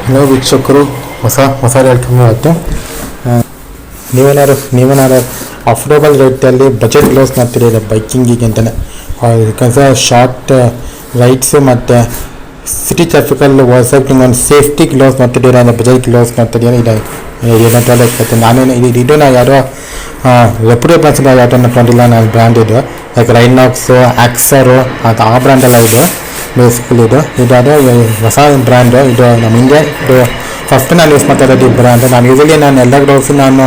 Hello ವೀಕ್ಷಕರು, ಹೊಸ rate ಆಯಿತು. ನೀವೇನಾದ್ರು ಅಫೋರ್ಡಬಲ್ ರೇಟಲ್ಲಿ ಬಜೆಟ್ ಗ್ಲೌಸ್ ಮಾಡ್ತಿದ್ದೀರ ಬೈಕಿಂಗಿಗೆ ಅಂತಲೇ, ಯಾಕಂದರೆ ಶಾರ್ಟ್ ರೈಡ್ಸು ಮತ್ತು ಸಿಟಿ ಟ್ರಾಫಿಕಲ್ಲಿ ವಾಟ್ಸಪ್ಪಿಂಗ್ ಒಂದು ಸೇಫ್ಟಿ ಗ್ಲೌಸ್ ಮಾಡ್ತಿದ್ದೀರ ಅಂದರೆ ಬಜೆಟ್ ಗ್ಲೌಸ್ ಮಾಡ್ತಿದ್ದೀರ. ಏನಂತ ನಾನೇನು ಇದು ನಾ ಯಾರೋ ರೆಪ್ಯೂಟೇಬಲ್ ಅನ್ಸಿಲ್ಲ, ಯಾವ್ದೋ ತೊಗೊಂಡಿಲ್ಲ. ನಾನು ಬ್ರ್ಯಾಂಡ್ ಇದು ಲೈಕ್ ರೈನಾಕ್ಸು, ಆಕ್ಸರು ಅದು ಆ ಬ್ರ್ಯಾಂಡೆಲ್ಲ ಇದು ಬೇಸಿಕಲಿ ಇದಾದರೆ ಹೊಸ ಬ್ರ್ಯಾಂಡು. ಇದು ನಮ್ಮ ಇಂಡಿಯಾ ಇದು ಫಸ್ಟ್ ನಾನು ಯೂಸ್ ಮಾಡ್ತಾ ಇರೋದು ಈ ಬ್ರ್ಯಾಂಡ್. ನಾನು ಯೂಸಲಿ ನಾನು ಎಲ್ಲ ಗ್ಲೌಸು ನಾನು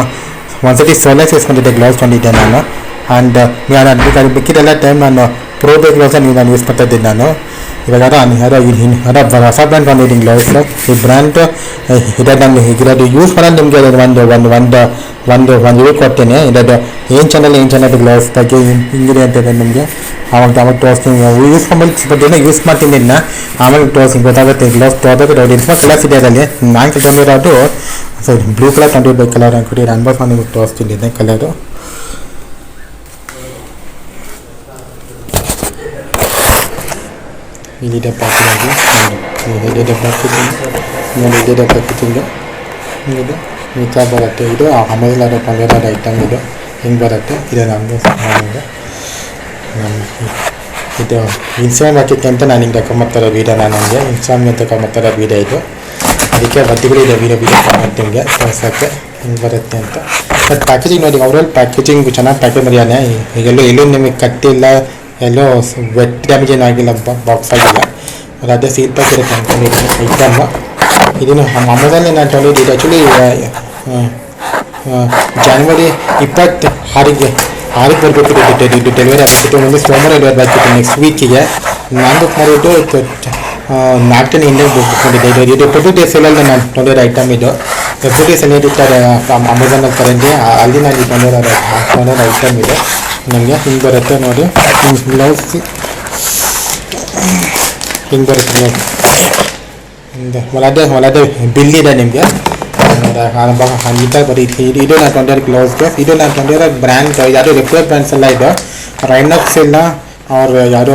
ಒಂದ್ಸತಿ ಸೋಲೆಸ್ ಯೂಸ್ ಮಾಡಿದ್ದೆ, ಗ್ಲೌಸ್ ತೊಗೊಂಡಿದ್ದೆ ನಾನು. ಆ್ಯಂಡ್ ನಾನು ಬಿಕ್ಕಿದ್ದೆಲ್ಲ ಟೈಮ್ ನಾನು ಪ್ರೋ ಬೇ ಗ್ಲೌಸನ್ನು ನಾನು ಯೂಸ್ ಮಾಡ್ತಾ ಇದ್ದೀನಿ. ನಾನು ಇವಾಗ ಹೊಸ ಬ್ರ್ಯಾಂಡ್ ಬಂದಿದ್ದೀನಿ ಗ್ಲೌಸ್. ಈ ಬ್ರ್ಯಾಂಡ್ ಇದೆ ನಾನು ಇರೋದು ಯೂಸ್ ಮಾಡೋದು ನಿಮಗೆ ಒಂದು ಇದು ಕೊಡ್ತೀನಿ. ಇರೋದು ಏನು ಚಾನಲ್ ಗ್ಲೌಸ್ ಬಗ್ಗೆ ಹಿಂಗಿದೆ ಅಂತ ಇದೆ ನಿಮಗೆ. ಆವಾಗ ತೋರಿಸ್ತೀನಿ, ಯೂಸ್ ಮಾಡ್ಬಿಟ್ಟು ಯೂಸ್ ಮಾಡ್ತೀನಿ ಇನ್ನು ಆಮೇಲೆ ತೋರಿಸ್ತೀನಿ, ಗೊತ್ತಾಗುತ್ತೆ. ಗ್ಲೌಸ್ ತೊಗೋಬೇಕು. ಇನ್ಫೋ ಕಲರ್ಸ್ ಇದೆ ಅದರಲ್ಲಿ. ನಾನು ತೊಗೊಂಡಿರೋದು ಬ್ಲೂ ಕಲರ್ ತೊಗೊಂಡಿರ್ಬೇಕು, ಕಲರ್ ಅಂದ್ಬಿಟ್ಟು ಅನ್ಬಾಸ್ ಮಾಡಿ ತೋರಿಸ್ತೀನಿ. ಇದೆ ಕಲರು ಇಲ್ಲಿದೆ ಪ್ಯಾಕೇಜಾಗಿ ಇದಿದೆ ಪ್ಯಾಕೇಜಿಂಗು ಇದು ಈ ಥರ ಬರುತ್ತೆ. ಇದು ಅಮೆಝಾನ್ ತೊಗೊಂಡಿರೋ ಐಟಮ್. ಇದು ಹಿಂಗೆ ಬರುತ್ತೆ. ಇದು ನಮಗೆ ಇದು ಇನ್ಸ್ಟಾಗ್ರಾಮ್ ಹಾಕಿದ್ದೆ ಅಂತ ನಾನು ಹಿಂಗೆ ತಗೊಂಬರ್ತಾರೋ ವೀಡಿಯೋ. ನಾನು ನನಗೆ ಇನ್ಸ್ಟಾಗ್ರಾಮ್ ತಗೊಂಬರ್ತಾರೋ ವೀಡಿಯೋ ಇದು. ಅದಕ್ಕೆ ಬದ್ದುಗಳಿದೆ ವೀಡಿಯೋ ತಗೊಂಬರ್ತೀನಿ ನಿಮಗೆ ತೋರ್ಸೋಕ್ಕೆ ಹಿಂಗೆ ಬರುತ್ತೆ ಅಂತ. ಬಟ್ ಪ್ಯಾಕೇಜಿಂಗ್ ನೋಡಿ, ಅವರಲ್ಲಿ ಪ್ಯಾಕೇಜಿಂಗ್ ಚೆನ್ನಾಗಿ ಪ್ಯಾಕೇಜ್ ಮಾಡಿಯಾನೆ. ಎಲ್ಲೂ ನಿಮಗೆ ಕಟ್ಟಿಲ್ಲ, ಎಲ್ಲೋ ವೆಟ್ ಡ್ಯಾಮೇಜ್ ಏನಾಗಿಲ್ಲ, ಬಾಕ್ಸ್ ಆಗಿಲ್ಲ. ಅದೇ ಸೀಲ್ ಪ್ಯಾಕ್ ಇರುತ್ತೆ ಅಂದ್ಕೊಂಡಿದ್ದೀನಿ ಐಟಮ್. ಇದನ್ನು ಅಮೆಝಾನಲ್ಲಿ ನಾನು ತೊಗೊಂಡಿದ್ದು. ಆ್ಯಕ್ಚುಲಿ ಜನವರಿ 26ಗೆ ಬರಬೇಕಿತ್ತು. ಇದು ಡೆಲಿವರಿ ಆಗ್ಬಿಟ್ಟು ಒಂದು ಸೋಮವಾರ ಡೆಲಿವರಿ ಆಗ್ತಿತ್ತು ನೆಕ್ಸ್ಟ್ ವೀಕಿಗೆ. ನಾನು ಬುಕ್ ಮಾಡಿದ್ದು 4 ಹಿಂದೆ ಬುಕ್ ಮಾಡಿದ್ದೆ. ಇದು 20 ಡೇಸ್ ಸೇಲಲ್ಲಿ ನಾನು ತೊಗೊಂಡಿರೋ ಐಟಮ್. ಇದು 20 ಡೇಸ್ ಅಲ್ಲಿ ಇರ್ತಾರೆ ಅಮೆಝಾನಲ್ಲಿ ಕರೆಂಜಿ, ಅಲ್ಲಿ ನಾನು ತೊಗೊಂಡಿರೋ ಐಟಮ್ ಇದು. ನನಗೆ ಹಿಂಗೆ ಬರುತ್ತೆ ನೋಡಿ, ಗ್ಲೌಸ್ ಹಿಂಗೆ ಬರುತ್ತೆ ನೋಡಿ. ಹೊಲದೇ ಬಿಲ್ ಇದೆ ನಿಮಗೆ. ಈ ಥರ ಬರೀತಿ. ಇದು ನಾನು ತೊಗೊಂಡಿರೋ ಗ್ಲೌಸ್ಗೆ. ಇದು ನಾನು ತೊಗೊಂಡಿರೋ ಬ್ರ್ಯಾಂಡ್ ಯಾರು ರೆಪ್ಯೂಟೆಡ್ ಬ್ರ್ಯಾಂಡ್ಸ್ ಎಲ್ಲ ಇದು. ರೈನಾಕ್ಸ್ ಇಲ್ಲ, ಅವ್ರು ಯಾರೋ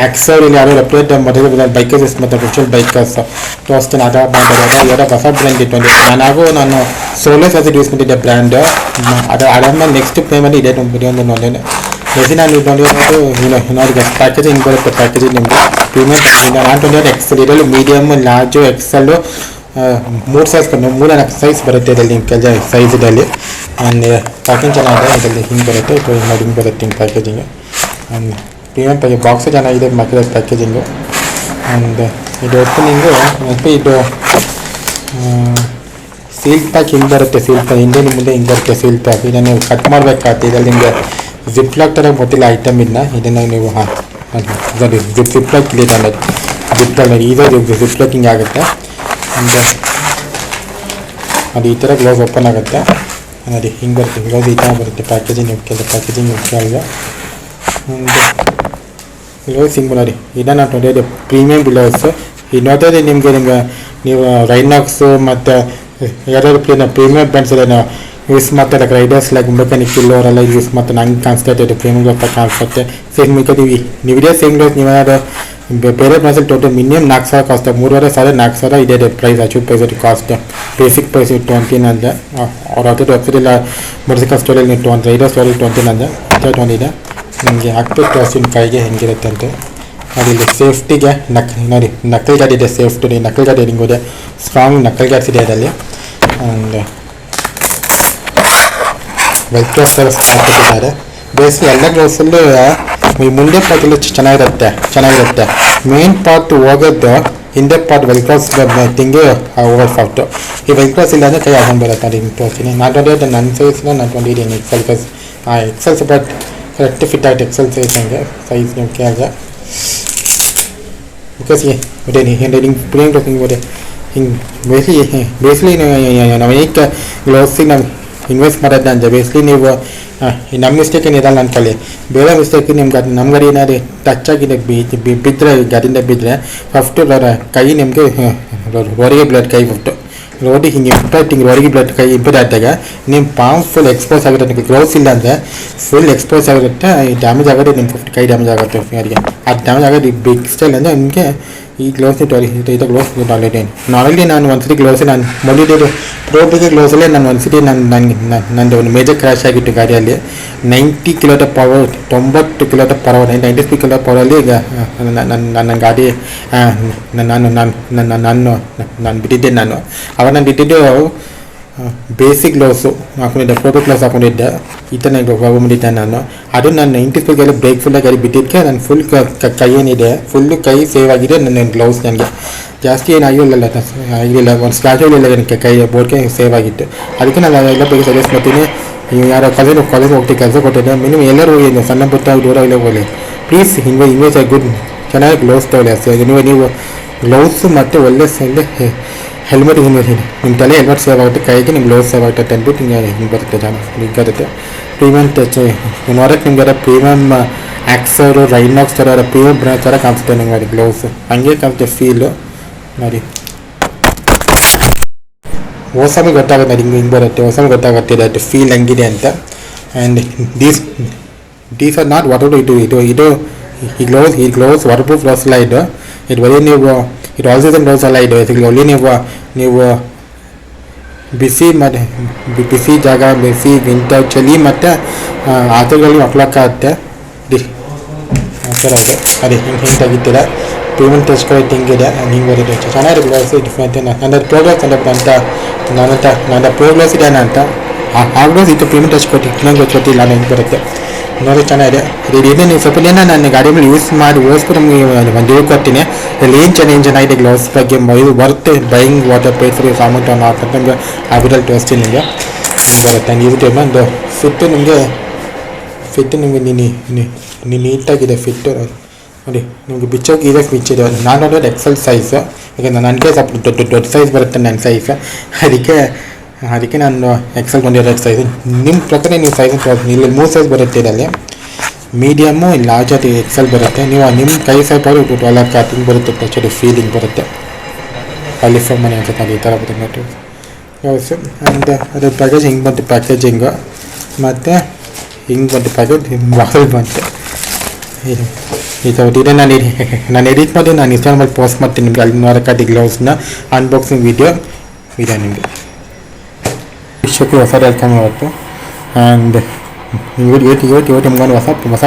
ಆಕ್ಸರ್ ಇಲ್ಲಿ ಯಾರೋ ರೆಪ್ಯೂಟೆಡ್ ಮೊದಲು ಬೈಕರ್ಸ್ ಮತ್ತು ವಿರ್ಚುವಲ್ ಬೈಕರ್ಸ್ ತೋರಿಸ್ತೀನಿ. ಅದರ ಬ್ರ್ಯಾಂಡ್ ಯಾರೋ ಹೊಸ ಬ್ರ್ಯಾಂಡ್ ಇಟ್ಟು ನಾನು ಸೋಲೋ ಸಸಿ ಯೂಸ್ ಮಾಡಿದ್ದೆ ಬ್ರ್ಯಾಂಡು. ಅದಾದ್ಮೇಲೆ ನೆಕ್ಸ್ಟ್ ಪೇಮೆಂಟ್ ಇದೆ ಒಂದೇ ಎಸಿ ನಾನು ತೊಗೊಂಡಿರೋದು. ನೋಡಿ ಪ್ಯಾಕೇಜಿಂಗ್ ಹಿಂಗೆ ಬರುತ್ತೆ. ಪ್ಯಾಕೇಜಿಂಗ್ ನಿಮಗೆ ಪ್ರೀಮಿಯಂ ಪ್ಯಾಕೇಜಿಂಗ್. ನಾನು ತೊಗೊಂಡಿರೋ ಎಕ್ಸೆಲ್. ಇದರಲ್ಲಿ medium, large, XL 3 size 3-4 size ಬರುತ್ತೆ ಇದರಲ್ಲಿ. ಕೆಲ ಸೈಜ್ ಇದರಲ್ಲಿ ಪ್ಯಾಕಿಂಗ್ ಚೆನ್ನಾಗಿದೆ. ಇದರಲ್ಲಿ ಹಿಂಗೆ ಬರುತ್ತೆ. ನೋಡಿ ಹಿಂಗೆ ಬರುತ್ತೆ ಹಿಂಗೆ ಪ್ಯಾಕೇಜಿಂಗ್. ಪ್ರೀಮಿಯಂ ಪ್ಯಾಕೇಜ್ ಬಾಕ್ಸು ಚೆನ್ನಾಗಿದೆ ಮಕ್ಕಳ ಪ್ಯಾಕೇಜಿಂಗು. ಆ್ಯಂಡ್ ಇದು ಓಪನಿಂಗು ಇದು ಸೀಲ್ ಪ್ಯಾಕ್ ಹಿಂಗೆ ಬರುತ್ತೆ. ಸೀಲ್ ಪ್ಯಾಕ್ ಹಿಂದೆ ಮುಂದೆ ಹಿಂಗೆ ಬರುತ್ತೆ ಸೀಲ್ ಪ್ಯಾಕ್. ಇದನ್ನು ನೀವು ಕಟ್ ಮಾಡಬೇಕಾಗ್ತದೆ. ಇದರಲ್ಲಿ ನಿಮಗೆ ಜಿಪ್ ಲಾಕ್ ಥರ ಗೊತ್ತಿಲ್ಲ ಐಟಮ್ ಇದನ್ನು ನೀವು ಜಿಪ್ ಲಾಕ್ ಇಲ್ಲಿ ತಂದದ್ದು ಜಿಪ್ ಲಾಕ್ ಈಸಾಗಿ ಜಿಪ್ ಲಾಕಿಂಗ್ ಆಗುತ್ತೆ. ಅಂದರೆ ಅದು ಈ ಥರ ಗ್ಲೌಸ್ ಓಪನ್ ಆಗುತ್ತೆ. ನೋಡಿ ಹಿಂಗೆ ಬರುತ್ತೆ ಗ್ಲೌಸ್ ಈ ಥರ ಬರುತ್ತೆ. ಪ್ಯಾಕೇಜಿಂಗ್ ಪ್ಯಾಕೇಜಿಂಗ್ ಮುಖ್ಯ ಅಲ್ಲ. ಗ್ಲೌಸ್ ಹಿಂಗೆ ನೋಡಿ. ಇದನ್ನು ನಾವು ತೊಗೊಂಡಿದ್ದು ಪ್ರೀಮಿಯಂ ಗ್ಲೌಸು. ಇನ್ನೊಂದೇ ನಿಮಗೆ ನೀವು ರೈನಾಕ್ಸು ಮತ್ತು ಯಾರು ಪ್ರೀಮಿಯಂ ಬ್ರ್ಯಾಂಡ್ಸ್ ಎಲ್ಲ ಯೂಸ್ ಮಾಡ್ತಾರೆ. ರೈಡರ್ಸ್ ಲೈಕ್ ಮೆಕ್ಯಾನಿಕ್ ಇಲ್ಲವರೆಲ್ಲ ಯೂಸ್ ಮಾಡ್ತಾರೆ. ನಂಗೆ ಕಾಣಿಸ್ತಾ ಇದೆ ಪ್ರೀಮಿಯಂ ಗ್ಲೌಸ್ ಕಾಣಿಸುತ್ತೆ. ಸೇಮ್ ನೀವಿದೆ ಸೇಮ್ ಗ್ಲೌಸ್ ನೀವೇನಾದ್ರು ಬೇರೆ ಬ್ರ್ಯಾಂಡ್ಸಲ್ಲಿ ಟೋಟಲ್ ಮಿನಿಮಮ್ 4,000 ಕಾಸ್ಟ್. 3,500 4,000 ಇದೆ ಪ್ರೈಸ್. ಅಚೂರ್ ಪ್ರೈಸ್ ಕಾಸ್ಟ್. ಬೇಸಿಕ್ ಪ್ರೈಸ್ 20 ಅಂದರೆ ಅವ್ರ ಹತ್ತಿರ ವೆಬ್ಸೈಟೆಲ್ಲ ಮೆಡಿಕಲ್ ಸ್ಟೋರಲ್ಲಿ ರೈಡರ್ ಸ್ಟೋರಲ್ಲಿ 20 ಅಂದರೆ ತೊಗೊಂಡಿದೆ. ನಿಮಗೆ ಹಾಕ್ಬೇಕು ತೋರಿಸ್ತೀನಿ ಕೈಗೆ ಹೆಂಗಿರುತ್ತೆ ಅಂತ. ನೋಡಿ ಇಲ್ಲಿ ಸೇಫ್ಟಿಗೆ ನೋಡಿ ನಕಲ್ ಗಾಡಿ ಇದೆ. ಸೇಫ್ಟಿ ನಕಲ್ ಗಾಡಿ ಹಿಂಗಿದೆ. ಸ್ಟ್ರಾಂಗ್ ನಕಲ್ ಗಾಡ್ಸ್ ಇದೆ ಇದರಲ್ಲಿ. ಆ್ಯಂಡ್ ವೆಲ್ಕ್ರೋ ಸರ್ವಿಸ್ ಹಾಕಿದ್ದಾರೆ. ಬೇಸಿಗೆ ಎಲ್ಲ ಗ್ಲೌಸಲ್ಲೂ ಈ ಮುಂದೆ ಪಾರ್ಟಲ್ಲಿ ಚೆನ್ನಾಗಿರುತ್ತೆ. ಮೇನ್ ಪಾರ್ಟ್ ಹೋಗೋದು ಹಿಂದೆ ಪಾರ್ಟ್ ವೆಲ್ಕ್ರೋಸ್ ತಿಂಗೆ ಓವರ್ ಸಾಫ್ಟು. ಈ ವೆಲ್ಕ್ರೋಸ್ ಇಲ್ಲ ಅಂದರೆ ಕೈ ಆಗೊಂಡು ಬರುತ್ತೆ. ಅದು ಹಿಂಗೆ ತೋರಿಸ್ತೀನಿ. ನಾನು ತೊಗೊಂಡಿದ್ದು ನನ್ನ ಸೈಜ್ನ ನಾನು ತೊಗೊಂಡಿದ್ದೀನಿ XL size. XL but correct fit ಆಗುತ್ತೆ ಎಕ್ಸೆಲ್ ಸೈಜ್ ಹಂಗೆ ಸೈಜ್ ನೀವು ಕೇಳಿದೆ. ಬಿಕಾಸ್ ಒಟ್ಟೆ ಹಿಂಗೆ ಪ್ಲೇನ್ ಗ್ಲೌಸ್ ಹಿಂಗೆ ಬರುತ್ತೆ. ಹಿಂಗೆ ಬೇಸ್ಲಿ ನಾವು ಏಕೆ ಗ್ಲೌಸಿಗೆ ನಾವು ಇನ್ವೆಸ್ಟ್ ಮಾಡೋದು ಅಂದರೆ ಬೇಸ್ಲಿ ನೀವು ನಮ್ಮ ಮಿಸ್ಟೇಕ್ ಏನಿರಲ್ಲ ಅಂದ್ಕೊಳ್ಳಿ. ಬೇರೆ ಮಿಸ್ಟೇಕ್ ನಿಮ್ಗೆ ನಮ್ಮ ಗಾಡಿ ಏನಾದ್ರು ಟಚ್ ಆಗಿದೆ ಬಿದ್ದರೆ ಗಾಡಿಯಿಂದ ಬಿದ್ದರೆ ಫಸ್ಟು ಕೈ ನಿಮಗೆ ಹೊರಗೆ ಬ್ಲಡ್ ಕೈ ಫಸ್ಟು ರೋಡಿಗೆ ಹಿಂಗೆ ಇಂಪ್ಯಾಕ್ಟ್ ಹಿಂಗೆ ರೋಡಿಗೆ ಬ್ಲಡ್ ಕೈ ಇಂಪ್ಯಾಕ್ಟ್ ಆದಾಗ ನಿಮ್ಮ ಪಾಮ್ ಫುಲ್ ಎಕ್ಸ್ಪೋಸ್ ಆಗುತ್ತೆ. ನಿಮಗೆ ಗ್ಲೌಸ್ ಇಲ್ಲ ಅಂದರೆ ಫುಲ್ ಎಕ್ಸ್ಪೋಸ್ ಆಗುತ್ತೆ. ಡ್ಯಾಮೇಜ್ ಆಗೋದು ನಿಮ್ಮ ಕೈ ಡ್ಯಾಮೇಜ್ ಆಗುತ್ತೆ. ಯಾರಿಗೆ ಅದು ಡ್ಯಾಮೇಜ್ ಆಗೋದು ಬಿಗ್ ಸ್ಟೈಲ್ ಅಂದರೆ ನಿಮಗೆ ಈ ಗ್ಲೌಸ್ ಇದು ಗ್ಲೌಸ್ ಆಲ್ರೆಡಿ ನಾನು ಒಂದ್ಸತಿ ಗ್ಲೌಸ್ ನಾನು ಮೊದಲಿದ್ದು ಪ್ರೋಬಿಗೆ ಗ್ಲೌಸಲ್ಲೇ ನಾನು ಒಂದ್ಸತಿ ನಂದು ಒಂದು ಮೇಜರ್ ಕ್ರ್ಯಾಶ್ ಆಗಿತ್ತು ಗಾಡಿಯಲ್ಲಿ 90 kilometre per hour 90 kilometre per hour 93 kilometre ಪವರಲ್ಲಿ ಈಗ ನನ್ನ ಗಾಡಿ ನಾನು ಬಿಟ್ಟಿದ್ದೆ. ಅವಾಗ ನಾನು ಬಿಟ್ಟಿದ್ದು ಬೇಸಿಕ್ ಗ್ಲೌಸು ಹಾಕೊಂಡಿದ್ದೆ, ಪ್ರೋಬಿ ಗ್ಲೌಸ್ ಹಾಕೊಂಡಿದ್ದೆ. ಈ ಥರ ಹೋಗ್ಬಿಟ್ಟಿದ್ದೆ ನಾನು. ಅದು ನಾನು 90 ಸ್ಪೀಡ್ಗೆಲ್ಲ ಬ್ರೇಕ್ ಫುಲ್ಲಾಗಿ ಗಾಡಿ ಬಿಟ್ಟಿದ್ದಕ್ಕೆ ನಾನು ಫುಲ್ ಕೈ ಏನಿದೆ ಫುಲ್ಲು ಕೈ ಸೇವ್ ಆಗಿದೆ. ನನ್ನ ಗ್ಲೌಸ್ ನನಗೆ ಜಾಸ್ತಿ ಆಗಿಲ್ಲ ಒಂದು ಸ್ಕ್ರಾಚ್ ಆಗಿಲ್ಲ, ನನಗೆ ಕೈ ಬೋರ್ಡ್ಗೆ ಸೇವ್ ಆಗಿತ್ತು. ಅದಕ್ಕೆ ನಾನು ಎಲ್ಲ ಬಗ್ಗೆ ಸಜೆಸ್ಟ್ ಮಾಡ್ತೀನಿ. ಯಾರೋ ಕಾಲೇಜ್ ಹೋಗ್ತೀವಿ, ಕೆಲಸ ಕೊಟ್ಟಿದ್ದೆ, ಮಿನಿಮಮ್ ಎಲ್ಲರೂ ಹೋಗಿ ಸಣ್ಣ ಪುಟ್ಟ ದೂರ ಇಲ್ಲ ಹೋಗಲಿ ಪ್ಲೀಸ್. ಇನ್ವೇಸ್ ಗುಡ್ ಚೆನ್ನಾಗಿ ಗ್ಲೌಸ್ ತಗೊಳ್ಳಿ ಅಷ್ಟೇ. ನೀವು ಗ್ಲೌಸ್ ಮತ್ತು ಒಳ್ಳೆ ಹೆಲ್ಮೆಟ್ ನಿಮ್ಮ ತಲೆ ಹೆಲ್ಮೆಟ್ ಸೇವ್ ಆಗುತ್ತೆ, ಕೈಗೆ ನಿಮ್ಮ ಗ್ಲೌಸ್ ಸೇವ್ ಆಗುತ್ತೆ ಅಂದ್ಬಿಟ್ಟು ಹಿಂಗೆ ಬರುತ್ತೆ ಹಿಂಗಾಗುತ್ತೆ. ಪ್ರೀಮಿಯಮ್ ಟಚ್ ನೋಡೋಕ್ಕೆ ನಿಮ್ಗೆ ಪ್ರೀಮಿಯಮ್ ಆಕ್ಸರು ರೈನಾಕ್ಸ್ ಥರ ಪ್ರೀಮಿಯಮ್ ಬ್ರ್ಯಾಂಡ್ ಥರ ಕಾಣಿಸುತ್ತೆ ನಿಮ್ಗೆ ಅದು ಗ್ಲೌಸ್. ಹಂಗೆ ಕಾಣಿಸುತ್ತೆ ಫೀಲು ನೋಡಿ. ಹೊಸಮಿಗೆ ಗೊತ್ತಾಗುತ್ತೆ ಹಿಂಗೆ ಬರುತ್ತೆ, ಹೊಸಮಿಗೆ ಗೊತ್ತಾಗುತ್ತೆ ಅದು ಫೀಲ್ ಹೆಂಗಿದೆ ಅಂತ. And these are not water ಇದು ಈ ಗ್ಲೌಸ್ ವಾಟರ್ ಪ್ರೂಫ್ ಗ್ಲೌಸ್ ಎಲ್ಲ ಇದು ಬರೀ ನೀವು ಇದು ಆಲ್ ಸೀಸನ್ ಗ್ಲೌಸ್ ಎಲ್ಲ ಇದು ಒಳ್ಳೆ ನೀವು ಬಿಸಿ ಜಾಗ, ಬಿಸಿ ವಿಂಟರ್ ಚಳಿ ಮತ್ತು ಆತಗಳಲ್ಲಿ ಮಕ್ಕಳಕ್ಕಾಗುತ್ತೆ ಆ ಥರ ಇದೆ. ಅದೇ ಹಿಂಗೆ ತೆಗಿತೀರ ಪೇಮೆಂಟ್ ಟೆಸ್ಟ್ಗಳು ಹಿಂಗಿದೆ, ಹಿಂಗೆ ಬರುತ್ತೆ ಚೆನ್ನಾಗಿದೆ ಗ್ಲೌಸ್. ಡಿಫ್ರೆಂಟ್ ನನ್ನ ಪ್ರೋಗ್ರೆಸ್ ಅಂತ ನನ್ನ ಪ್ರೋಗ್ರೆಸ್ ಇದೆ ಅಂತ ಆ ಗ್ಲೌಸ್ ಇದು ಪೇಮೆಂಟ್ ಟೆಸ್ಟ್ ಇನ್ನೊಂದು ಗೊತ್ತಿಲ್ಲ ಹೆಂಗೆ ಬರುತ್ತೆ ನೋಡಿ, ಚೆನ್ನಾಗಿದೆ. ಇದೇನೇ ನೀವು ಸ್ವಲ್ಪ ದಿನ ನನ್ನ ಗಾಡಿ ಮೇಲೆ ಯೂಸ್ ಮಾಡಿ ಓದಿಸ್ಬಿಟ್ಟು ನಿಮಗೆ ಒಂದು ಹೇಳ್ಕೊಡ್ತೀನಿ ಇಲ್ಲಿ ಏನು ಚೆನ್ನಾಗಿದೆ ಗ್ಲೌಸ್ ಬಗ್ಗೆ. ಇದು ಬರುತ್ತೆ ಬೈಯಿಂಗ್ ವಾಟರ್ ಪೇ ಫ್ರೀ ಸಾಮಂಟ್ ಅಂತ ನಿಮಗೆ ಆ ವಿಡಿಯೋಲಿ ತೋರಿಸ್ತೀನಿ. ನಿಮಗೆ ಬರುತ್ತೆ ಹಂಗೆ ಒಂದು ಫಿಟ್ಟು ನಿಮಗೆ ನೀಟಾಗಿದೆ ಫಿಟ್ಟು ನೋಡಿ. ನಿಮಗೆ ಬಿಚ್ಚೋಗಿ ಇದೆ ಬಿಚ್ಚಿದೆ. ನಾನು ನೋಡೋದು ಎಕ್ಸೆಲ್ ಸೈಜ್, ಯಾಕಂದರೆ ನನಗೆ ಸ್ವಲ್ಪ ದೊಡ್ಡ ಸೈಜ್ ಬರುತ್ತೆ ನನ್ನ ಸೈಜ್. ಅದಕ್ಕೆ ನಾನು ಎಕ್ಸೆಲ್ ಬಂದಿರೋ ಸೈಜ್. ನಿಮ್ಮ ಪ್ರಕಾರ ನೀವು ಸೈಜ್ ಇಲ್ಲಿ 3 ಸೈಜ್ ಬರುತ್ತೆ. ಇದರಲ್ಲಿ ಮೀಡಿಯಮ್ಮು ಲಾರ್ಜ್ ಅದು ಎಕ್ಸೆಲ್ ಬರುತ್ತೆ. ನೀವು ನಿಮ್ಮ ಕೈ ಸೈಜ್ ಅವರು 12 ಹಿಂಗೆ ಬರುತ್ತೆ, ಟಚ್ ಫೀಲಿಂಗ್ ಬರುತ್ತೆ. ಕ್ವಾಲಿಫೈ ಮನೆ ಅನ್ಸುತ್ತೆ ಅದು ಈ ಥರ ಬರುತ್ತೆ ನೋಡಿ. ಆ್ಯಂಡ್ ಅದು ಪ್ಯಾಕೇಜ್ ಹಿಂಗೆ ಬಂತು, ಪ್ಯಾಕೇಜಿಂಗು ಮತ್ತು ಹಿಂಗೆ ಬಂತು ಪ್ಯಾಕೇಜ್ ಬಾಕ್ಸಲ್ಲಿ ಬಂತು. ಈ ಥರ ಇದೆ. ನಾನು ಎಡಿಟ್ ಮಾಡಿ ನಾನು ಇನ್ಸ್ಟಾಗ್ರಾಮಲ್ಲಿ ಪೋಸ್ಟ್ ಮಾಡ್ತೀನಿ ನಿಮಗೆ ಅಲ್ಲಿ ನೋಡೋಕ್ಕಾಗಿ ಗ್ಲೌಸ್ನ ಅನ್ಬಾಕ್ಸಿಂಗ್ ವಿಡಿಯೋ ಇದೆ ನಿಮಗೆ. ವಿಷಯಕ್ಕೆ ಹೊಸ ಹೇಳ್ಕೊಂಡು ಇವತ್ತು. ಆ್ಯಂಡ್ ಇವತ್ತು ನಿಮ್ಗೊಂದು ಹೊಸ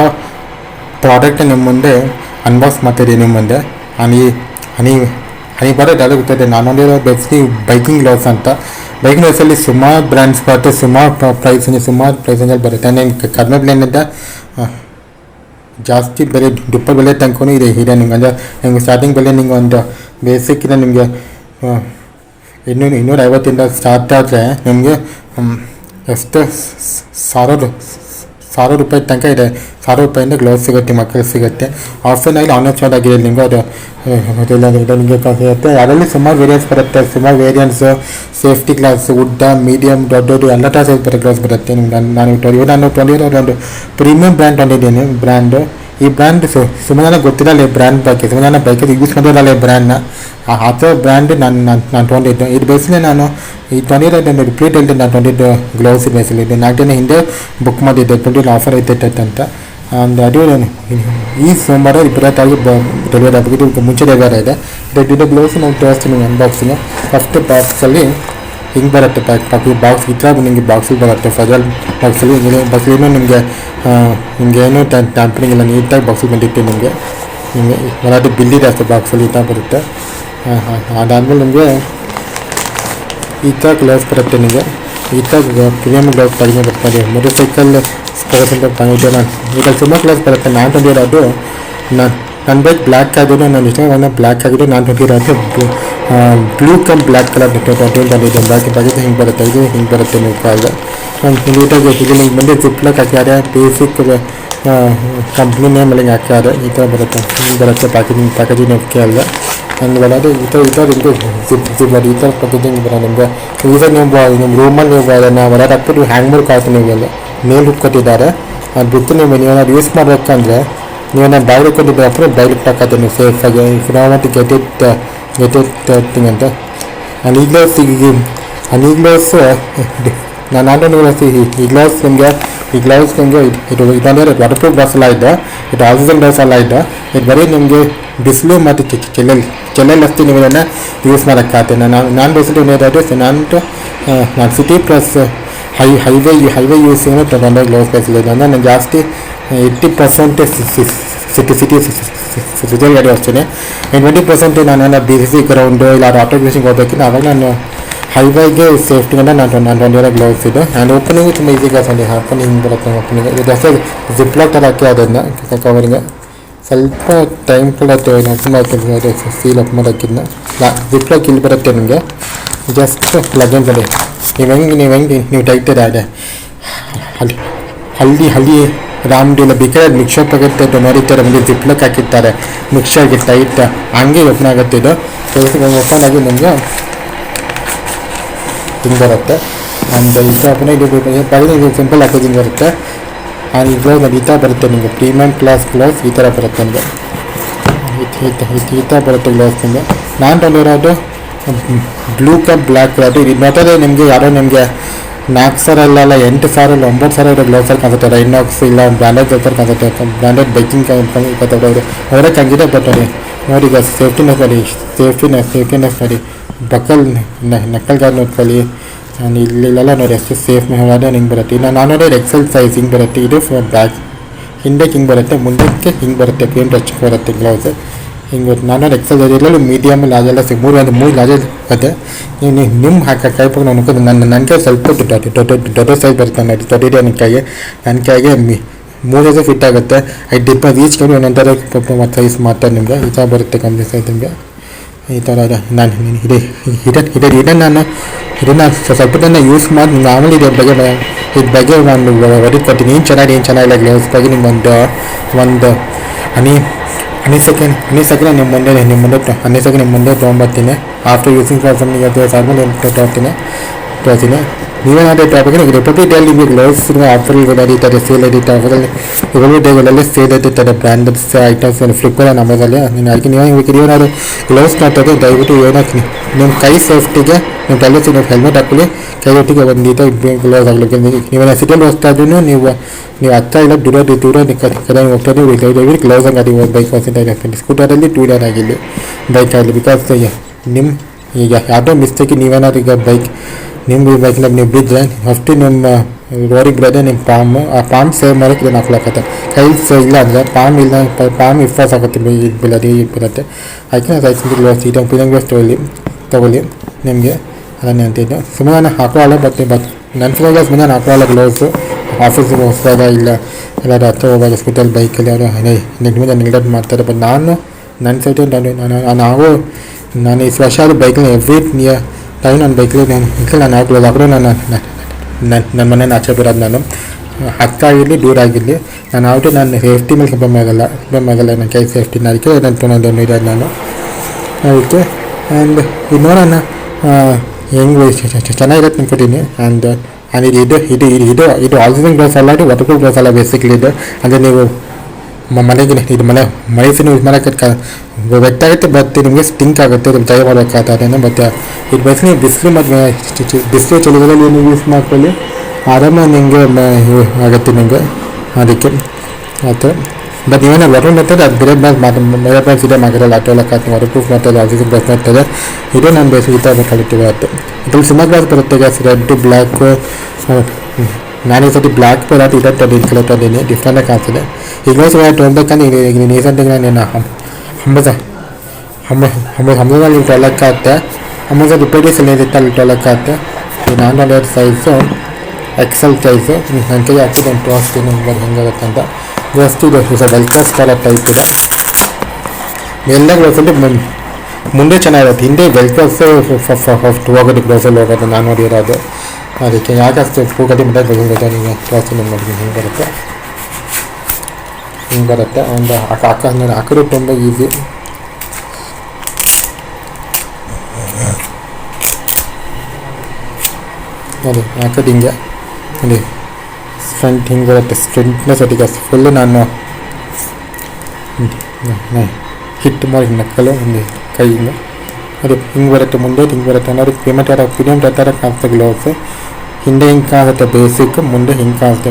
ಪ್ರಾಡಕ್ಟ್ ನಿಮ್ಮ ಮುಂದೆ ಅನ್ಬಾಕ್ಸ್ ಮಾಡ್ತಿದ್ದೀನಿ. ನಿಮ್ಮ ಮುಂದೆ ಹನಿ ಬರೋದು ಅದು ಗೊತ್ತಿದೆ. ನಾನೊಂದಿರೋ ಬೆಸ್ಟ್ ಬೈಕಿಂಗ್ ಗ್ಲೌಸ್ ಅಂತ. ಬೈಕಿಂಗ್ ಗ್ಲೌಸಲ್ಲಿ ಸುಮಾರು ಬ್ರ್ಯಾಂಡ್ಸ್ ಬರುತ್ತೆ, ಸುಮಾರು ಪ್ರೈಸಲ್ಲಿ ಬರುತ್ತೆ. ನಾನು ಕಡಿಮೆ ಬೆಲೆಯಿಂದ ಜಾಸ್ತಿ ಬೆಲೆ ದುಪ್ಪಟ್ಟು ಬೆಲೆ ತನಕನೂ ಇದೆ ನಿಮ್ಗೆ. ಅಂದರೆ ನಿಮ್ಗೆ ಸ್ಟಾರ್ಟಿಂಗ್ ಬೆಲೆ ನಿಮ್ಗೆ ಒಂದು ಬೇಸಿಕ್ಕಿಂದ ನಿಮಗೆ 250 ಸ್ಟಾರ್ಟ್ ಆದರೆ ನಿಮಗೆ ಎಷ್ಟು 1000 ರೂಪಾಯಿ ತನಕ ಇದೆ. 1000 ರೂಪಾಯಿಂದ ಗ್ಲೌಸ್ ಸಿಗುತ್ತೆ, ಮಕ್ಕಳಿಗೆ ಸಿಗುತ್ತೆ. ಆಫ್ಲೈನಲ್ಲಿ ಆನ್ಲೈನ್ ಸ್ಟಾರ್ಟ್ ಆಗಿದೆ ನಿಮಗೆ. ಅದು ನಿಮಗೆ ಸಿಗುತ್ತೆ. ಅದರಲ್ಲಿ ಸುಮಾರು ವೇರಿಯನ್ಸ್ ಬರುತ್ತೆ, ಸುಮಾರು ವೇರಿಯನ್ಸು ಸೇಫ್ಟಿ ಗ್ಲಾಸ್ ಉದ್ದ ಮೀಡಿಯಮ್ ದೊಡ್ಡದು ಎಲ್ಲ ಥರ ಸೈಜ್ ಬರೋ ಗ್ಲಾಸ್ ಬರುತ್ತೆ ನಿಮ್ಗೆ. ನಾನು ಒಂದು ಪ್ರೀಮಿಯಂ ಬ್ರ್ಯಾಂಡ್ ಹೊಂದಿದ್ದೀನಿ ಬ್ರ್ಯಾಂಡು. ಈ ಬ್ರ್ಯಾಂಡ್ ಸುಮ್ಮನೆ ಗೊತ್ತಿರಲ್ಲ ಬ್ರ್ಯಾಂಡ್ ಬಗ್ಗೆ, ಸುಮ್ಮನೆ ಬೈಕಲ್ಲಿ ಯೂಸ್ ಮಾಡಿರಲ್ಲ ಈ ಬ್ರ್ಯಾಂಡ್ನ. ಆ ಥರ ಬ್ರ್ಯಾಂಡ್ ನಾನು ತೊಗೊಂಡಿದ್ದು. ಇದು ಬೇಸಿಗೆ ನಾನು ಈ ತೊಗೊಂಡಿರೋದು ರಿಪೀಟ್ ಹೇಳ್ತೀನಿ. ನಾನು ತೊಗೊಂಡಿದ್ದು ಗ್ಲೌಸ್ ಬೇಸಿಗೆ ಇದು 4 ದಿನ ಹಿಂದೆ ಬುಕ್ ಮಾಡಿದ್ದೆ, 20 ಆಫರ್ ಐತೈತೆ ಅಂತ. ಅದು ಈ ಸೋಮವಾರ 20 ಡೆಲಿವರಿ ಆಗಬೇಕು. ಇದು ಮುಂಚೆ ಡೆಲಿವರಿ ಇದೆ. ಇದು ಗ್ಲೌಸ್ ನಾವು ತೋರಿಸ್ತೀನಿ ಅನ್ಬಾಕ್ಸಿಂಗ್. ಫಸ್ಟ್ ಬಾಕ್ಸಲ್ಲಿ ಹಿಂಗೆ ಬರುತ್ತೆ ಬಾಕ್ಸ್ ಈ ಥರ ನಿಮಗೆ ಬಾಕ್ಸಲ್ಲಿ ಬರುತ್ತೆ. ಫಜಲ್ ಬಾಕ್ಸಲ್ಲಿ ನಿಮಗೆ ಹಿಂಗೇನು ಟ್ಯಾಂಪರಿಂಗ್ ಇಲ್ಲ, ನೀಟಾಗಿ ಬಾಕ್ಸಲ್ಲಿ ಬಂದಿತ್ತು ನಿಮಗೆ. ಒಳಗೆ ಬಿಲ್ಲಿದೆ ಅಷ್ಟೇ ಬಾಕ್ಸಲ್ಲಿ ಈ ಥರ ಬರುತ್ತೆ. ಅದಾದಮೇಲೆ ನಿಮಗೆ ಈ ಥರ ಗ್ಲೌಸ್ ಬರುತ್ತೆ. ನಿಮಗೆ ಈ ಥರ ಪ್ರೀಮಿಯಮ್ ಗ್ಲೌಸ್ ಕಡಿಮೆ ಬರ್ತದೆ. ಮೋಟರ್ ಸೈಕಲ್ ಸ್ಪೋರ್ಟ್ಸ್ ಅಂತ ಬಂದಿದ್ದೆ ನಾನು. ಈಗ ಸುಮಾರು ಗ್ಲೌಸ್ ಬರುತ್ತೆ. ನಾನು ತಂದಿರೋದು ನನ್ನ ಬೈಕ್ ಬ್ಲ್ಯಾಕ್ ಆಗಿದ್ದು, ನಾನು ಇಷ್ಟ ಬ್ಲ್ಯಾಕ್ ಆಗಿದ್ದು ನಾನು ತಂದಿರೋದು ಬ್ಲೂ ಕಮ್ ಬ್ಲ್ಯಾಕ್ ಕಲರ್ ತಂದಿದ್ದೆ. ಬ್ಯಾಗ್ ಹಿಂಗೆ ಬರುತ್ತೆ, ಇದು ಹಿಂಗೆ ಬರುತ್ತೆ ನೀವು ಕಾಲ ನೀಟಾಗಿ. ಇದು ನಿಮ್ಗೆ ಮುಂದೆ ಜಿಪ್ಲಾಕ್ ಹಾಕ್ಯಾರೆ, ಬೇಸಿಕ್ ಕಂಪ್ನಿ ನೇಮ್ ಎಲ್ಲ ಹಾಕ್ಯಾರೆ. ಈ ಥರ ಬರುತ್ತೆ, ಹಿಂಗೆ ಬರುತ್ತೆ ಪ್ಯಾಕೇಜಿಂಗ್ ಓಕೆ ಅಲ್ಲ. ಹಂಗೆ ಬರೋದು ಈ ಥರ ನಿಮಗೆ ಜಿಪ್ ಈ ಥರ ಪ್ಯಾಕೇಜಿಂಗ್ ಬರೋ ನಿಮಗೆ. ಈಗ ನಿಮ್ಮ ರೂಮಲ್ಲಿ ನೀವು ಅದನ್ನು ಹೊರಗೆ ಹಾಕ್ಬಿಟ್ಟು ಹ್ಯಾಂಗ್ ಮಾಡ್ಕೊಳ್ತೀನಿ. ನೀವೆಲ್ಲ ಮೇಲ್ ಕೊಟ್ಟಿದ್ದಾರೆ. ಅದು ಬಿಟ್ಟು ನೀವೇನಾದ್ರು ಯೂಸ್ ಮಾಡಬೇಕಂದ್ರೆ ನೀವೇನಾದ್ರು ಬ್ಯಾಗ್ ಕೊಟ್ಟಿದ್ದೆ ಅప్పుడు ಬ್ಯಾಗ್ ಹಾಕತ್ತೆ ನೀವು ಸೇಫಾಗಿ. ಫಿನಾಮಟ್ ಗೆಟ್ ಇಟ್ ಥಿಂಗ್ ಅಂತ. ಹನಿ ಗ್ಲೌಸ್ ನಾನು ಗ್ಲೌಸ್ ಈ ಗ್ಲೌಸ್ ನಿಮಗೆ ಇದು ಇದೊಂದೇ ವಾಟರ್ ಪ್ರೂಫ್ ಗ್ಲೌಸ್ ಎಲ್ಲ ಇದೆ, ಇದು ಆಕ್ಸಿಜನ್ ಗ್ಲೌಸ್ ಎಲ್ಲ ಇದೆ. ಇದು ಬರೀ ನಿಮಗೆ ಬಿಸಿಲು ಮತ್ತು ಚೆಲ್ಲಲ್ಲಿ ಅಷ್ಟೇ ನೀವು ಇದನ್ನು ಯೂಸ್ ಮಾಡೋಕ್ಕಾಗುತ್ತೆ. ನಾನು ಬೇಸಿಕಲಿ ಏನಾದರೂ ನಾನು ಸಿಟಿ ಪ್ಲಸ್ ಹೈವೇ ಯೂಸಿಂಗ್ ತೊಗೊಂಡು ಗ್ಲೌಸ್ ಬೇಸಿಲಿದೆ. ಅಂದರೆ ನಾನು ಜಾಸ್ತಿ 80% ಸಿಟಿ ಗಾಡಿ ಅಷ್ಟೇ. 20% ನಾನು BCC ಗ್ರೌಂಡು ಇಲ್ಲ ಆಟೋ ಯೂಸಿಂಗ್ ಹೋಗ್ಬೇಕಿಲ್ಲ, ಆವಾಗ ನಾನು ಹೈವೇಗೆ ಸೇಫ್ಟಿಗೆ ನಾನು ತೊಗೊಂಡಿರೋ ಗ್ಲೌಸ್ ಇದು. ಆ್ಯಂಡ್ ಓಪನಿಂಗು ತುಂಬ ಈಸಿ ಗ್ಲೌಸ್ ಅಲ್ಲಿ ಓಪನಿಂಗ್ ಬರುತ್ತೆ. ಓಪನಿಂಗ್ ಇದು ಜಾಸ್ತಿ ಜಿಪ್ಲಾಕ್ ಥರ ಹಾಕಿ ಅದನ್ನು ಕವರಿಂಗ್ ಸ್ವಲ್ಪ ಟೈಮ್ ಕೊಡುತ್ತೆ. ತುಂಬ ಸೀಲ್ ಅಪ್ ಮಾಡೋಕ್ಕಿಂತ ಜಿಪ್ಲಾಕ್ ಇಲ್ಲಿ ಬರುತ್ತೆ ನಿಮಗೆ. ಜಸ್ಟ್ ಲಗೇಜ್ ಅಲ್ಲಿ ನೀವು ತೆಗಿತೀರಾ ಅದೇ ಹಳ್ಳಿ ರಾಮ್ಡಿ ಇಲ್ಲ ಬೇಕಾದ್ರೆ ಮಿಕ್ಸರ್ ತಗುತ್ತೆ ನೋಡಿರ್ತಾರೆ, ಮುಂದೆ ಜಿಪ್ಲಾಕ್ ಹಾಕಿರ್ತಾರೆ ಮಿಕ್ಸರ್ಗೆ ಟೈಟ್, ಹಂಗೆ ಓಪನ್ ಆಗುತ್ತೆ. ಇದು ಓಪನ್ ಆಗಿ ನಿಮಗೆ ಹಿಂಗೆ ಬರುತ್ತೆ. ಆ್ಯಂಡ್ ಇದು ಸಿಂಪಲ್ ಪ್ಯಾಕೇಜಿಂಗ್ ಬರುತ್ತೆ. ಆ್ಯಂಡ್ ಈ ಗ್ಲೌಸ್ ಈ ಥರ ಬರುತ್ತೆ ನಿಮಗೆ, ಪ್ರೀಮಿಯಮ್ ಕ್ಲಾಸ್ ಗ್ಲೌಸ್ ಈ ಥರ ಬರುತ್ತೆ ನಿಮಗೆ, ಈ ಥರ ಬರುತ್ತೆ ಗ್ಲೌಸ್ ನಿಮಗೆ. ನಾನು ತೊಗೊಂಡಿರೋದು ಬ್ಲೂ ಕಪ್ ಬ್ಲ್ಯಾಕ್ ಕಲರ್. ಇದು ನೋಡಿದ್ರೆ ನಿಮಗೆ ಯಾರೋ ನಿಮಗೆ 4,000 ಅಲ್ಲ 8,000 9,000 ಇರೋ ಗ್ಲೌಸಲ್ಲಿ ಕಾಣುತ್ತೆ. ರೈನಾಕ್ಸ್ ಇಲ್ಲ ಬ್ರ್ಯಾಂಡೆಡ್ ಗ್ಲೌಸಲ್ಲಿ ಕಾಣುತ್ತೆ, ಬ್ರ್ಯಾಂಡೆಡ್ ಬೈಕಿಂಗ್ ಅವರು ಅವರೇ ಕಂಗಿದೆ. ಬಟ್ ನೋಡಿ ಈಗ ಸೇಫ್ಟಿನೆಸ್ ನೋಡಿ, ಬಕಲ್ ನಕ್ಕಲ್ ಗಾರ್ಡ್ ನೋಡ್ಕೊಳ್ಳಿ. ಇಲ್ಲೆಲ್ಲ ನೋಡಿ ಅಷ್ಟು ಸೇಫ್ ಮಾಡೋದು ಹಿಂಗೆ ಬರುತ್ತೆ. ಇನ್ನು ನಾನು ನೋಡಿ ಎಕ್ಸೆಲ್ ಸೈಜ್ ಹಿಂಗೆ ಬರುತ್ತೆ. ಇದು ಬ್ಯಾಕ್ ಹಿಂದಕ್ಕೆ ಹಿಂಗೆ ಬರುತ್ತೆ, ಮುಂದಕ್ಕೆ ಹಿಂಗೆ ಬರುತ್ತೆ, ಪೇಂಟ್ ಹಚ್ಚಕ್ಕೆ ಬರುತ್ತೆ ಗ್ಲೌಸ್ ಹಿಂಗೆ ಬರುತ್ತೆ. ನಾನು ನೋಡಿ ಎಕ್ಸೆಲ್ ಎಲ್ಲರೂ ಮೀಡಿಯಮ್ ಲಾರ್ಜೆಲ್ಲ ಮೂರು ಲಾರ್ಜ್ ಬರುತ್ತೆ. ನೀವು ನಿಮ್ಮ ಕೈಪಾಗ ನಾನು ನನ್ನ ಕೈ ಸ್ವಲ್ಪ ದೊಡ್ಡ ಸೈಜ್ ಬರುತ್ತೆ ನೋಡಿ, ದೊಡ್ಡ ನನ್ನ ಕೈಗೆ 3 ಫಿಟ್ ಆಗುತ್ತೆ. ಐದು ಡಿಪೆಂಡ್ ಈಚ್ ಕಡೆ ಒಂದೊಂಥರ ಸೈಜ್ ಮಾಡ್ತಾರೆ ನಿಮಗೆ. ಈ ಥರ ಬರುತ್ತೆ ಕಂಪ್ನಿ ಸೈಜ್ ನಿಮಗೆ ಈ ಥರ. ನಾನು ಇದನ್ನು ಸ್ವಲ್ಪ ಯೂಸ್ ಮಾಡಿ ಆಮೇಲೆ ಇದ್ರ ಬಗ್ಗೆ ನಾನು ಹೊರಗೆ ಕೊಡ್ತೀನಿ. ಏನು ಚೆನ್ನಾಗಿಲ್ಲ ಗ್ಲೌಸ್ ಬಗ್ಗೆ ನಿಮ್ಗೆ ಒಂದು ಹನಿ ಸೆಕೆಂಡ್ ನಿಮ್ಮ ಮುಂದೆ ತೊಗೊಂಬರ್ತೀನಿ. ಆಫ್ಟರ್ ಯೂಸಿಂಗ್ ಫಾರ್ ಆದಮೇಲೆ ತೋರಿಸ್ತೀನಿ. ನೀವೇನಾದರೂ ಟಾಪಿಕ್ ರಿಪಬ್ಲಿಕ್ ಡೇಲಿ ನಿಮಗೆ ಗ್ಲೌಸ್ ಆಫರ್ ನಡೀತಾರೆ, ಸೇಲ್ ನಡೀತಾರೆ. ಆಫರಲ್ಲಿ ರಿಪಬ್ಲಿಕ್ ಡೇಗಳಲ್ಲೇ ಸೇಲ್ ಇರ್ತಾರೆ ಬ್ರ್ಯಾಂಡಡ್ಸ್ ಐಟಮ್ಸ್ ಫ್ಲಿಪ್ಕಾರ್ಟ್ ಅಮೆಝಾನಲ್ಲಿ. ಅದಕ್ಕೆ ನೀವೇನಾದ್ರು ಗ್ಲೌಸ್ ಮಾಡ್ತಾರೆ ದಯವಿಟ್ಟು ಏನಕ್ಕೆ ನಿಮ್ಮ ಕೈ ಸೇಫ್ಟಿಗೆ ನಿಮ್ಮ ತಲೆ ನೀವು ಹೆಲ್ಮೆಟ್ ಹಾಕೊಳ್ಳಿ, ಕೈಗೊಟ್ಟಿಗೆ ಒಂದು ನೀಟಾಗಿ ಗ್ಲೌಸ್ ಆಗಲಿಕ್ಕೆ. ನೀವೇನು ಸಿಟಿಯಲ್ಲಿ ಹೋಗ್ತಾ ಇದ್ರೂ ನೀವು ಹತ್ತ ಇಲ್ಲ ದೂರ ಕಡೆ ಹೋಗ್ತಾ ಇದ್ದೀವಿ ಗ್ಲೌಸ್ ಆಗಿ ಬೈಕ್ ಹೋಗ್ತಾ ಸ್ಕೂಟರಲ್ಲಿ 2 ವೀಲರ್ ಆಗಿರಲಿ ಬೈಕ್ ಆಗಲಿ. ಬಿಕಾಸ್ ನಿಮ್ಮ ಈಗ ಯಾವುದೋ ಮಿಸ್ಟೇಕಿ ನೀವೇನಾದ್ರು ಈಗ ನಿಮ್ಮ ಬೈಕಿನ ನೀವು ಬಿದ್ದರೆ ಫಸ್ಟು ನಿಮ್ಮ ರೋಡಿಗೆ ಬಿಡೋದೆ ನಿಮ್ಮ ಪಾಮ್ ಸೇವ್ ಮಾಡೋಕ್ಕೆ ಇದನ್ನು ಹಾಕ್ಲಾಕತ್ತೆ. ಕೈ ಇಲ್ಲ ಅಂದರೆ ಪಾಮ್ ಇಫಾಸ್ ಆಗುತ್ತೆ, ಬೀಳುತ್ತೆ. ಅದಕ್ಕೆ ಸೈನ್ಸ್ ಗ್ಲೌಸ್ ಇದು ಗ್ಲೌಸ್ ತೊಗೊಳ್ಳಿ ನಿಮಗೆ ಅದನ್ನೇ ಅಂತಿದ್ದು. ಸುಮ್ಮನೆ ನಾನು ಹಾಕೊಳ್ಳಲ್ಲ, ಬಟ್ ನನ್ನ ಗ್ಲೌಸ್ ಮುಂದೆ ನಾನು ಹಾಕೊಳ್ಳಲ್ಲ ಗ್ಲೌಸು. ಆಫೀಸಿಗೆ ಹೋಗುವಾಗ ಇಲ್ಲ ಎಲ್ಲರೂ ಹತ್ರ ಹೋಗುವಾಗ ಸ್ಕೂಟಲ್ಲಿ ಬೈಕಲ್ಲಿ ಅವರು ನೆಗ್ಲೆಕ್ಟ್ ಮಾಡ್ತಾರೆ. ಬಟ್ ನನ್ನ ಸೈಡು ನಾನು ಈ ವರ್ಷ ಆದರೂ ಬೈಕಲ್ಲಿ ಎವ್ರಿ ಟೈಮ್ ನನ್ನ ಬೈಕಲ್ಲಿ ನಾನು ಹಾಕ್ಲೋದು ಆದರೂ ನನ್ನ ಮನೇನ ಆಚೆ ಬಿಡೋದು. ನಾನು ಹತ್ರ ಆಗಿರಲಿ ದೂರ ಆಗಿರಲಿ ನಾನು ಸೇಫ್ಟಿ ಮೇಲೆ ಕಮ್ಮಿ ಆಗಲ್ಲ ನನ್ನ ಕೈ ಸೇಫ್ಟಿನ. ಅದಕ್ಕೆ ನಾನು ತೊಗೊಂಡು ಇರೋದು ನಾನು ಅದಕ್ಕೆ. ಆ್ಯಂಡ್ ಇದು ನೋಡೋಣ ಹೆಂಗೆ ಚೆನ್ನಾಗಿರುತ್ತೆ ಅಂದ್ಕೊತೀನಿ. ಆ್ಯಂಡ್ ಇದು ಆಕ್ಸಿಜನ್ ಗ್ಲೌಸ್ ಅಲ್ಲ, ಇದು ವಾಟರ್ ಪ್ರೂಫ್ ಗ್ಲೌಸ್ ಅಲ್ಲ ಬೇಸಿಕ್ಲಿ. ಇದು ಅಂದರೆ ನೀವು ಮನೆಗೆ ಮೈಸೂರು ಯೂಸ್ ಮಾಡೋಕ್ಕೆ ವೆಟ್ಟಾಗುತ್ತೆ, ಬಟ್ ನಿಮಗೆ ಸ್ಟಿಂಕ್ ಆಗುತ್ತೆ, ಇದು ಟ್ರೈ ಮಾಡಬೇಕಾಗ್ತದೆ. ಮತ್ತು ಇದು ಬೇಸಿಗೆ ಬಿಸಿಲು ಚಳಿಗಾಲದಲ್ಲಿ ನೀವು ಯೂಸ್ ಮಾಡ್ಕೊಳ್ಳಿ, ಆರಾಮಾಗಿ ನಿಮಗೆ ಆಗುತ್ತೆ ನಿಮಗೆ. ಅದಕ್ಕೆ ಆಯಿತು. ಬಟ್ ನೀವೇನೋ ವಾಟರ್ ಮಾಡ್ತಾರೆ ಅದು ಬೇರೆ ಬ್ಯಾಗ್ಸ್ ಇದೆ ಮಾಡಿರಲ್ಲ, ಆಟೋ ಎಲ್ಲ ಕಾತು ವಾಟರ್ ಪ್ರೂಫ್ ಮಾಡ್ತಾರೆ, ಆಕ್ಸಿಜನ್ ಗ್ಲಾಸ್ ಮಾಡ್ತಾರೆ. ಇದು ನಾನು ಬೇಸಿಗೆ ಈ ಥರ ಕಲಿತೀವಿ ಆಯಿತು. ಇದ್ರಲ್ಲಿ ಸುಮಾರು ಗ್ಲಾಸ್ ಬರುತ್ತೆ ಗ್ಯಾಸ್, ರೆಡ್ ಬ್ಲ್ಯಾಕು. ನಾನು ಈ ಸತಿ ಬ್ಲ್ಯಾಕ್ ಬರೋದು ಇದರಲ್ಲಿ ಕಲರ್ ತಂದೀನಿ, ಡಿಫ್ರೆಂಟಾಗಿ ಕಾಣ್ತಿದೆ. ಈ ಗ್ಲಾಸ್ ತೊಗೊಬೇಕಂದ್ರೆ ಈಗ ರೀಸೆಂಟಾಗಿ ನಾನು ಹಮ್ಮದಲ್ಲಿ ತೊಗೊಳಕ್ಕಾಗುತ್ತೆ. ಅಮೆಝಾನ್ ರಿಪೇಟೀಸಲ್ಲಿ ಏನಿರುತ್ತೆ ಅಲ್ಲಿ ತೊಗೊಳಕ್ಕಾಗುತ್ತೆ. ಈ ನಾನು ಸೈಜು ಎಕ್ಸೆಲ್ ಸೈಜು ನನ್ನ ಕೈ ಹಾಕಿ ನಾನು ತೋರಿಸ್ತೀನಿ ಹೆಂಗಾಗುತ್ತೆ ಅಂತ. ಜಾಸ್ತಿ ಇದೆ ವೆಲ್ಕಸ್ ಕಲರ್ ಟೈಪ್ ಇದೆ. ಎಲ್ಲ ಗ್ಲೌಸಲ್ಲಿ ಮುಂದೆ ಚೆನ್ನಾಗಿರುತ್ತೆ, ಹಿಂದೆ ವೆಲ್ಕಸ್ ಹೋಗೋದು ಗ್ಲೌಸಲ್ಲಿ ಹೋಗೋದು ನಾನು ನೋಡಿರೋದು. ಅದಕ್ಕೆ ಯಾಕಷ್ಟು ಪೂಗತಿ ಮತ್ತೆ ತೆಗೆದುಬಿಟ್ಟು ನೀವು ತೋರಿಸ್ತೀನಿ ನೋಡಿ ಹಿಂಗೆ ಬರುತ್ತೆ ಒಂದು ಹಾಕಿದ್ರು ತುಂಬ ಈಸಿ. ನೋಡಿ ಹಾಕೋದು ಹಿಂಗೆ ನೋಡಿ ಫ್ರಂಟ್ ಹಿಂಗೆ ಬರುತ್ತೆ, ಫ್ರಂಟ್ನೆಸ್ ಒಟ್ಟಿಗೆ ಫುಲ್ಲು ನಾನು ಹಿಟ್ ಮಾಡಿ ನಕ್ಕಲು ಒಂದು ಕೈಯಿಂದ ಅದು ಹಿಂಗೆ ಬರುತ್ತೆ, ಮುಂದೆ ಹಿಂಗೆ ಬರುತ್ತೆ. ಅನ್ನೋದು ಪೇಮೆಂಟ್ ಪ್ರೀಮಿಯಮ್ ಥರ ಕಾಣಿಸ್ತಾ ಗ್ಲೌಸ್. ಹಿಂದೆ ಹಿಂಗೆ ಕಾಣುತ್ತೆ ಬೇಸಿಕ್, ಮುಂದೆ ಹಿಂಗೆ ಕಾಣುತ್ತೆ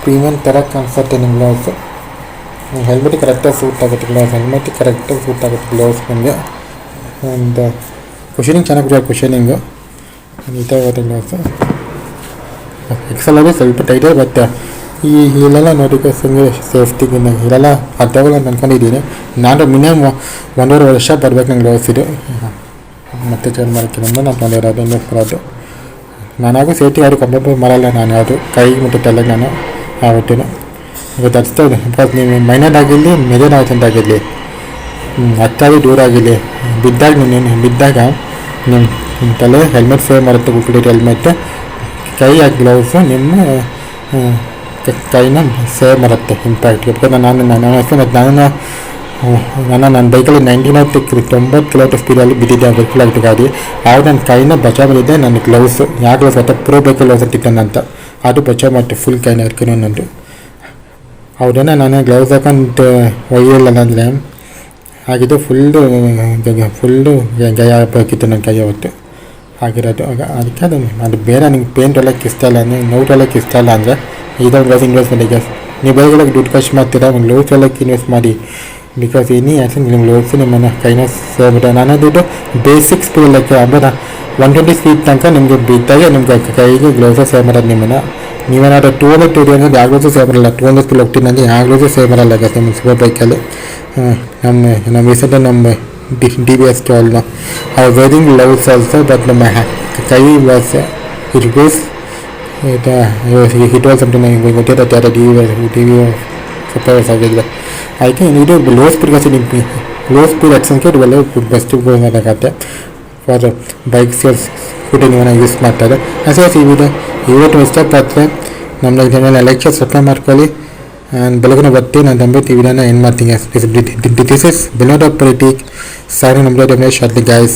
ಪ್ರೀಮಿಯಂ ಥರ ಕಾಣಿಸುತ್ತೆ ನಿಮ್ಮ ಗ್ಲೌಸು. ಹೆಲ್ಮೆಟ್ ಕರೆಕ್ಟಾಗಿ ಸೂಟ್ ಆಗುತ್ತೆ ಗ್ಲೌಸ್, ಹೆಲ್ಮೆಟ್ ಕರೆಕ್ಟಾಗಿ ಸೂಟ್ ಆಗುತ್ತೆ ಗ್ಲೌಸ್ ನಿಮಗೆ. ಒಂದು ಕುಷನಿಂಗ್ ಚೆನ್ನಾಗಿ ಕೊಡ್ತಾರೆ, ಕುಷನಿಂಗು ನೀಟಾಗುತ್ತೆ ಗ್ಲೌಸು. ಎಕ್ಸೆಲ್ ಸ್ವಲ್ಪ ಟೈಟೇ ಬರುತ್ತೆ. ಇಲ್ಲೆಲ್ಲ ನೋಟಿಫಿಕೇಷನ್ಗೆ ಸೇಫ್ಟಿಗೆ ಇಲ್ಲೆಲ್ಲ ಅದಾಗಲ್ಲ ಅಂತ ಅಂದ್ಕೊಂಡಿದ್ದೀನಿ ನಾನು. ಮಿನಿಮಮ್ 1.5 ವರ್ಷ ಬರ್ಬೇಕು ನಂಗೆ ಗ್ಲೌಸ್ ಇದು. ಮತ್ತೆ ಚೇಂಜ್ ಮಾಡ್ತೀನಿ ನಾನು ತೊಗೊಂಡಿರೋದು ಇನ್ವೆಸ್ಟ್ ಮಾಡೋದು. ನಾನಾಗೂ ಸೇಫ್ಟಿ ಯಾರು ಕಂಪ್ಲೇಂಟ್ ಮಾಡಲ್ಲ, ನಾನು ಯಾವುದು ಕೈ ಮುಟ್ಟುತ್ತಲ್ಲ ನಾನು ಯಾವತ್ತೂ. ಇವತ್ತು ಹಚ್ತದೆ ಬಿಕಾಸ್ ನೀವು ಮೈನರ್ ಆಗಿರಲಿ ಮೇಜರ್ ಆಗಿರಲಿ, ಹತ್ತಾಗಿ ದೂರ ಆಗಿರಲಿ, ಬಿದ್ದಾಗ ನಿಮ್ಮ ತಲೆ ಹೆಲ್ಮೆಟ್ ಸೇವ್ ಮಾಡುತ್ತೆ. ಗುಡ್ ಹೆಲ್ಮೆಟ್ ಕೈ ಹಾಕಿ ಗ್ಲೌಸು ನಿಮ್ಮ ಕೈನ ಸೇವ್ ಮಾಡುತ್ತೆ ಇಂಪ್ಯಾಕ್ಟ್ಗೆ. ಬಿಕಾಸ್ ನನ್ನ ಬೈಕಲ್ಲಿ 90 ಕಿಲೋಮೀಟರ್ ಸ್ಪೀಡಲ್ಲಿ ಬಿದ್ದಿದ್ದೆ ಬೈಕಲ್ಲಿ ಗಾಡಿ. ಆವಾಗ ನನ್ನ ಕೈನ ಬಚಾವ್ ಮಾಡಿದ್ದೆ ನನ್ನ ಗ್ಲೌಸು. ಯಾವ ಗ್ಲೌಸ್ ಅಂತ ಪ್ರೋ ಬೈಕಲ್ಲಿ ಗ್ಲೌಸ್ ಅಂತಿದ್ದಾನಂತ, ಅದು ಬಚಾವ್ ಮಾಡ್ತೆ ಫುಲ್ ಕೈನ ಇರ್ತೀನಿ ನಂದು. ಹೌದೇನ ನಾನು ಗ್ಲೌಸ್ ಹಾಕೊಂಡು ಒಯ್ಯಿಲ್ಲ ಅಂದರೆ ಆಗಿದ್ದು ಫುಲ್ಲು ಗಾಯ ಹಾಕಿತ್ತು ನನ್ನ ಕೈ ಅವತ್ತು ಆಗಿರೋದು. ಅದಕ್ಕೆ ಅದು ಬೇರೆ ನಿಮ್ಗೆ ಪೇಂಟ್ ಎಲ್ಲ ಕಿಸ್ತಾಯಿಲ್ಲ ಅಂದರೆ ನೋಟ್ ಎಲ್ಲ ಕಿಸ್ತಾಯಿಲ್ಲ ಅಂದರೆ ಇದೊಂದು ಗ್ಲೌಸ್ ಇನ್ವೆಸ್ಟ್ಮೆಂಟಿಗೆ ನೀವು ಬೇರೆಗಳಿಗೆ ದುಡ್ಡು ಖರ್ಚು ಮಾಡ್ತೀರಾ, ಒಂದು ಗ್ಲೌಸ್ ಎಲ್ಲಕ್ಕೆ ಇನ್ವೆಸ್ಟ್ ಮಾಡಿ. ಬಿಕಾಸ್ ಏನೇ ಆ್ಯಕ್ಚುಲಿ ನಿಮ್ಮ ಗ್ಲೌಸು ನಿಮ್ಮನ್ನು ಕೈನ ಸೇರ್ಬಿಟ್ಟು ನಾನು ದುಡ್ಡು ಬೇಸಿಕ್ ಸ್ಪೀಡಲ್ಲಕ್ಕೆ ಅಂದರೆ 120 ಸ್ಪೀಡ್ ತನಕ ನಿಮಗೆ ಬಿದ್ದಾಗ ನಿಮ್ಗೆ ಕೈಗೆ ಗ್ಲೌಸೇ ಸೇವ್ ಮಾಡೋದು ನಿಮ್ಮನ್ನು. ನೀವೇನಾದ್ರೂ 200 ಅಂದರೆ ಯಾವ ಗ್ಲೌಸು ಸೇವ್ ಬರಲ್ಲ. 200 ಸ್ಪೀಡ್ ಹೋಗ್ತೀನಿ ಅಂದರೆ ಯಾವ ಗ್ಲೌಸು ಸೇವ್ ಬರಲ್ಲ ನಿಮ್ಮ ಸೂಪರ್ ಬೈಕಲ್ಲಿ. ನಮ್ಮ ರೀಸೆಂಟಾಗಿ ನಮ್ಮ DBS told I was wearing gloves also, but my kai was it was it was something like ಗೊತ್ತಿದೆ ತರ TV ಸೂಪರ್ವೈಸ್ ಆಗಿಲ್ಲ. ಅದಕ್ಕೆ ಇದು ಲೋ ಸ್ಪೀಡ್ ಲೋ ಸ್ಪೀಡ್ ಎಕ್ಸನ್ಗೆ ಇವೆಲ್ಲ ಬೆಸ್ಟ್ ಮಾಡೋಕ್ಕಾಗತ್ತೆ ಫಾರ್ ಬೈಕ್ಸ್ ಸ್ಕೂಟಿ ನೀವನ್ನ ಯೂಸ್ ಮಾಡ್ತಾರೆ. ಅಸೇ ಇವತ್ತು ಇಷ್ಟಪಟ್ಟರೆ ನಮ್ಮ ಚಾನಲ್ ಲೈಕ್ ಸಬ್ಸ್ಕ್ರೈಬ್ ಮಾಡ್ಕೊಳ್ಳಿ. ಆ್ಯಂಡ್ ಬೆಳಗಿನ ಬರ್ತಿ ನಾನು ನಂಬಿಟ್ಟು ಈ ವಿಡಿಯೋನ ಏನು ಮಾಡ್ತೀನಿ. This is Binod of politic signing shortly guys.